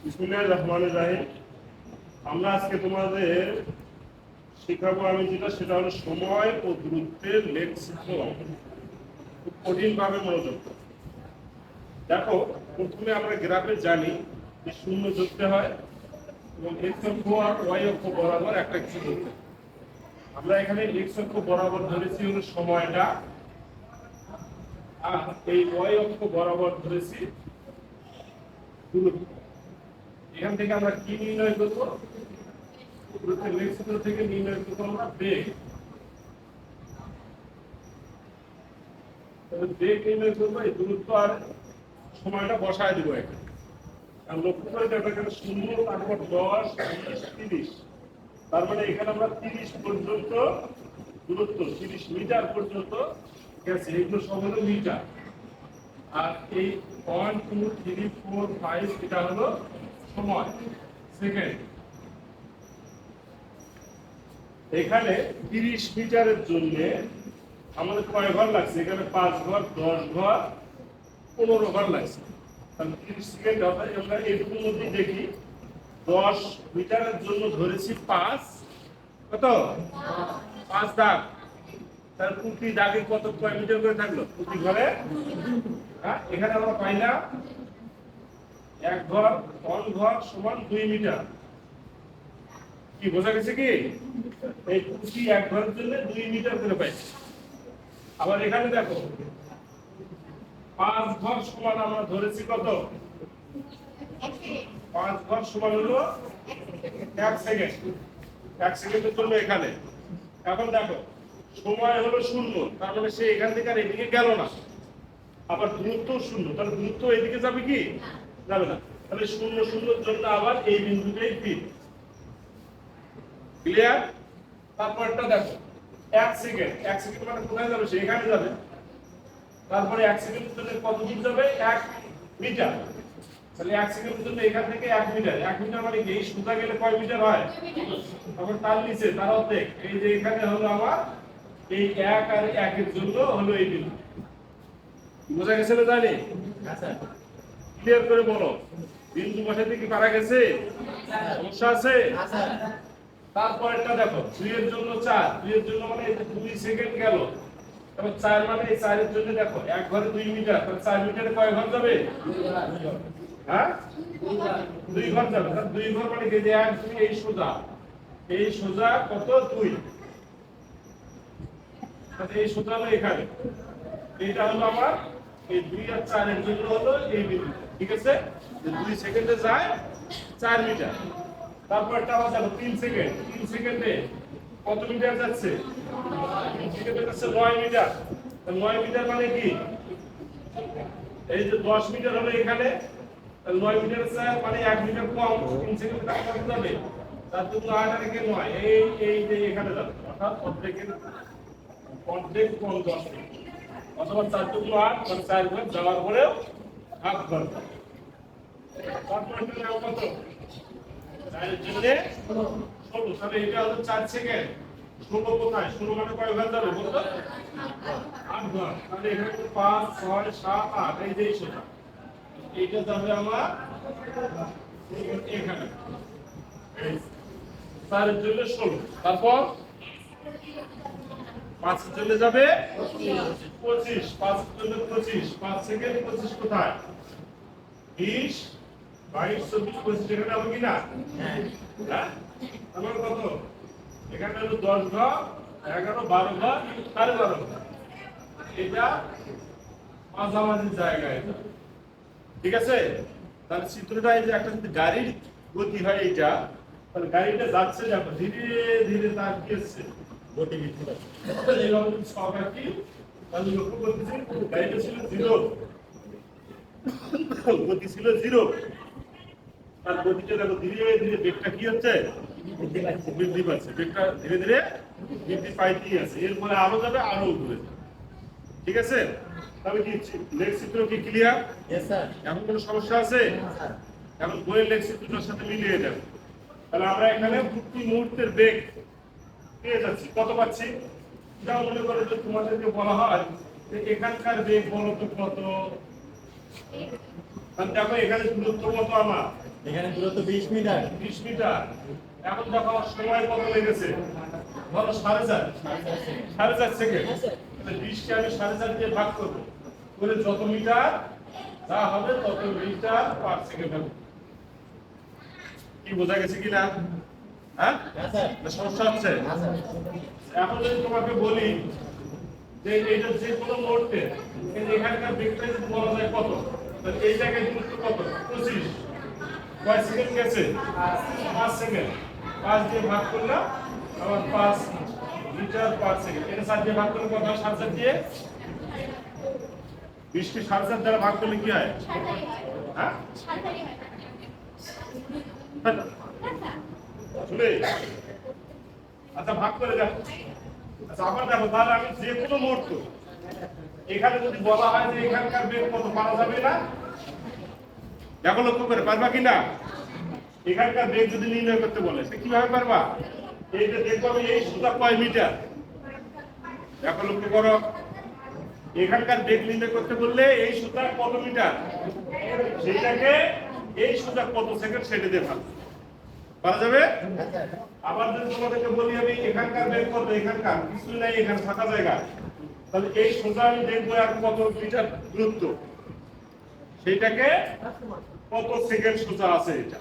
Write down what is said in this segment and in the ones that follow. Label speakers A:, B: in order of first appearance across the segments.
A: বিসমিল্লাহির রহমানির রহিম। আমরা আজকে তোমাদের শিখাবো আমি সেটা হলো সময় ও দূরত্বের লেখচিত্র অঙ্কন। খুব কঠিনভাবে মনোযোগ দাও। দেখো, প্রথমে আমরা গ্রাফে জানি যে শূন্য ধরতে হয় এবং এক্স অক্ষ আর ওয়াই অক্ষ বরাবর একটা কিছু ধরতে হয়। আমরা এখানে এক্স অক্ষ বরাবর ধরেছি হলো সময়টা, আর এই ওয়াই অক্ষ বরাবর ধরেছি দূরত্ব। এখান থেকে আমরা কি নির্ণয় করবো? দূরত্বের লেখচিত্র থেকে নির্ণয় করবো আমরা বেগ। বেগ নির্ণয় করবো, এই দূরত্ব আর সময়টা বসায় দিব এখানে। আর লক্ষ্য করে দেখো এখানে 0, তারপর 10, 20, 30। তার মানে এখানে আমরা 30 পর্যন্ত দূরত্ব, 30 মিটার পর্যন্ত গেছে। এগুলো সব হলো মিটার। আর এই 1, 2, 3, 4, 5 এটা হলো সময়, সেকেন্ড। এখানে 30 মিটারের জন্য আমাদের কয় ঘর লাগছে? এখানে 5 ঘর, 10 ঘর, 15 ঘর লাগছে। তাহলে 30 সেকেন্ড হবে। আমরা এটুকুর মধ্যে দেখি 10 মিটারের জন্য ধরেছি 5, কত? 5 দাগ। তার প্রতি দাগে কত কয় মিটার করে থাকলো প্রতি ঘরে? হ্যাঁ, এখানে আমরা পাইলাম এক ঘর, 1 ঘর সমান 2 মিটার। কি বোঝা গেছে কি? এই প্রতি এক ঘরের জন্য 2 মিটার করে পাইছি। আবার এখানে দেখো 5 ঘর সমান আমরা ধরেছি কত? 5 ঘর সমান হলো 1 সেকেন্ড। 1 সেকেন্ডের জন্য এখানে। এখন দেখো সময় হলো 0, তার মানে সে এখান থেকে আর এদিকে গেল না। আবার দূরত্ব 0, তাহলে দূরত্ব এদিকে যাবে কি? যাবে না। তাহলে 0, 0 এর জন্য আবার এই বিন্দুটাই ফিট। ক্লিয়ার? তারপরটা দেখো 1 সেকেন্ড। 1 সেকেন্ড মানে কোথায় যাবে? সে এখানে যাবে। তারপরে 1 সেকেন্ডের জন্য কত দূর যাবে? 1 মিটার। তাহলে 1 সেকেন্ডের জন্য এখান থেকে 1 মিটার। 1 মিটার মানে কি? এই সোজা গেলে কয় মিটার হয়? তারপর তার নিচে তার অর্ধেক। এই যে এখানে হলো আমার এই 1 আর 1 এর জন্য হলো এই বিন্দু। বোঝা গেছে না জানি? আচ্ছা, ক্লিয়ার করে বলো। বিন্দু বসাতে কি পারা গেছে? সমস্যা আছে? আচ্ছা। তারপরটা দেখো 2 এর জন্য 4। 2 এর জন্য মানে এই যে 2 সেকেন্ড গেল। তারপর 4 মানে এই 4 এর জন্য দেখো এক ঘরে 2 মিটার। তাহলে 4 মিটারে কয় ঘর যাবে? হ্যাঁ, 2 ঘর যাবে। তাহলে 2 ঘর মানে কি? যে 1, 2 এই সোজা। এই সোজা কত? 2। তাহলে এই সোজা হলো এখানে। এইটা হলো আমার এই 2 আর 4 এর জন্য হলো এই বিন্দু। ঠিক আছে? যে 2 সেকেন্ডে যায় 4 মিটার। তারপর একটা আবার দেখো 3 সেকেন্ড। 3 সেকেন্ডে কত মিটার যাচ্ছে? 3 সেকেন্ডে যাচ্ছে 9 মিটার। তাহলে 9 মিটার মানে কি? এই যে 10 মিটার হলো এখানে। তাহলে 9 মিটার স্যার মানে 1 মিটার কম। 3 সেকেন্ডে তার কত যাবে? তার জন্য 8 আর 1 9। এই যে এখানে যাবে। অর্থাৎ অর্ধেক কম 10 মিটার। অথবা 4 টুকরো 8, মানে 4 ঘর যাওয়ার পরেও হাফ ঘর। তারপর এটা নাও কত? 4 এর জন্য 16। তাহলে এটা হলো 4 সেকেন্ড। 16 কোথায়? 16 মানে কয় ঘর যাবে বলতো? 8 ঘর। তাহলে এখানে 5, 6, 7, 8 এই যে সোজা। এইটা যাবে আমার এখানে। 4 এর জন্য 16। তারপর 5 এর জন্য যাবে 25। 5 এর জন্য 25। 5 সেকেন্ড 25 কোথায়? 20, 22, 24, 25 এখানে হবে কিনা? হ্যাঁ, আমার কত? এখানে হলো 10 ঘর, 11, 12 ঘর, 12.5 ঘর। এটা মাঝামাঝি জায়গায় এটা। ঠিক আছে? তাহলে চিত্রটা এই যে একটা যদি গাড়ির গতি হয় এইটা, তাহলে গাড়িটা যাচ্ছে দেখো ধীরে ধীরে তার কি হচ্ছে? গতি বৃদ্ধি পাচ্ছে। এইভাবে যদি সব কি তাহলে লক্ষ্য করতেছি গাড়িটা ছিল 0, গতি ছিল 0। তার গতিটা দেখো ধীরে ধীরে বেগটা কি হচ্ছে? বৃদ্ধি পাচ্ছে। বেগটা ধীরে ধীরে বৃদ্ধি পাইতেই আছে। এরপরে আরো যাবে, আরো উপরে যাবে। ঠিক আছে? তবে কি লেখ চিত্র কি ক্লিয়ার? Yes sir. এখন কোনো সমস্যা আছে? না স্যার। এখন বইয়ের লেখ চিত্রটার সাথে মিলিয়ে দেব। তাহলে আমরা এখানে প্রতি মুহূর্তের বেগ পেয়ে যাচ্ছি। কত পাচ্ছি? যা মনে করো যে তোমাদেরকে বলা হয় যে এখানকার বেগ বলো তো কত? দেখো এখানে দূরত্ব কত আমার?
B: এখানে দূরত্ব 20 মিটার।
A: 20 মিটার। এখন দেখো সময় কত লেগেছে, ধরো 4.5 4.5 সেকেন্ড। তাহলে 20 কে আমি 4.5 দিয়ে ভাগ করব, করে যত মিটার যা হবে তত মিটার পার সেকেন্ড হবে। কি বোঝা গেছে কিনা? হ্যাঁ সমস্যা হচ্ছে? এখন যদি তোমাকে বলি যে এটা যে কোনো মুহূর্তে এখানকার বেগটা যদি বলা যায় কত, তাহলে এই জায়গায় দূরত্ব কত? 25। কয় সেকেন্ড গেছে? 5 সেকেন্ড। 5 দিয়ে ভাগ করলাম, আবার 5 মিটার পার সেকেন্ড। এটা 7 দিয়ে ভাগ করলে কত হয়? 7 দিয়ে 20 কে 7.5 দ্বারা ভাগ করলে কি হয়? হ্যাঁ শুনে আচ্ছা ভাগ করে দেখো। আচ্ছা আবার দেখো, তাহলে আমি যে কোনো মুহূর্ত এখানে যদি বলা হয় যে এখানকার বেগ কত, পারা যাবে না? দেখো লক্ষ্য করে, পারবা কিনা? এখানকার বেগ যদি নির্ণয় করতে বলে সে কিভাবে পারবা? এই যে দেখবো আমি এই সুতা কয় মিটার, দেখো লক্ষ্য করো, এখানকার বেগ নির্ণয় করতে বললে এই সুতা কত মিটার, সেইটাকে এই সুতা কত সেকেন্ড সেটা দিয়ে ভাগ পারা যাবে। আবার যদি তোমাদেরকে বলি আমি এখানকার বেগ কত, এখানকার কিছু নাই, এখানে ফাঁকা জায়গা, তাহলে এই সোজা আমি দেখবো আর কত মিটার দূরত্ব, সেইটাকে কত সেকেন্ড সোজা আছে এটা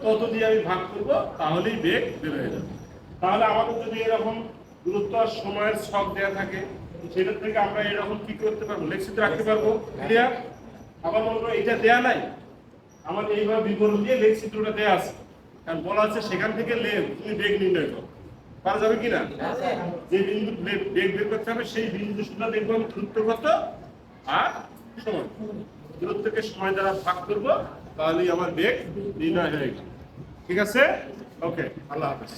A: তত দিয়ে আমি ভাগ করবো, তাহলেই বেগ বের হয়ে যাবে। তাহলে আমাদের যদি এরকম দূরত্ব আর সময়ের ছক দেওয়া থাকে, সেটার থেকে আমরা এরকম কি করতে পারবো, লেখচিত্র রাখতে পারবো। ক্লিয়ার? আবার মনে করো এটা দেয়া নাই, আমার এইভাবে বিবরণ দিয়ে লেখচিত্রটা দেয়া আছে, কারণ বলা আছে সেখান থেকে তুমি বেগ নির্ণয় করো, পারা যাবে কিনা? যে বিন্দু বেগ বের করতে হবে সেই বিন্দু সুদ্ধা দেখবো আমি দূরত্ব কত আর সময়, দূরত্বকে সময় দ্বারা ভাগ করবো, তাহলেই আমার বেগ নির্ণয় হয়ে গেল। ঠিক আছে? ওকে, আল্লাহ হাফেজ।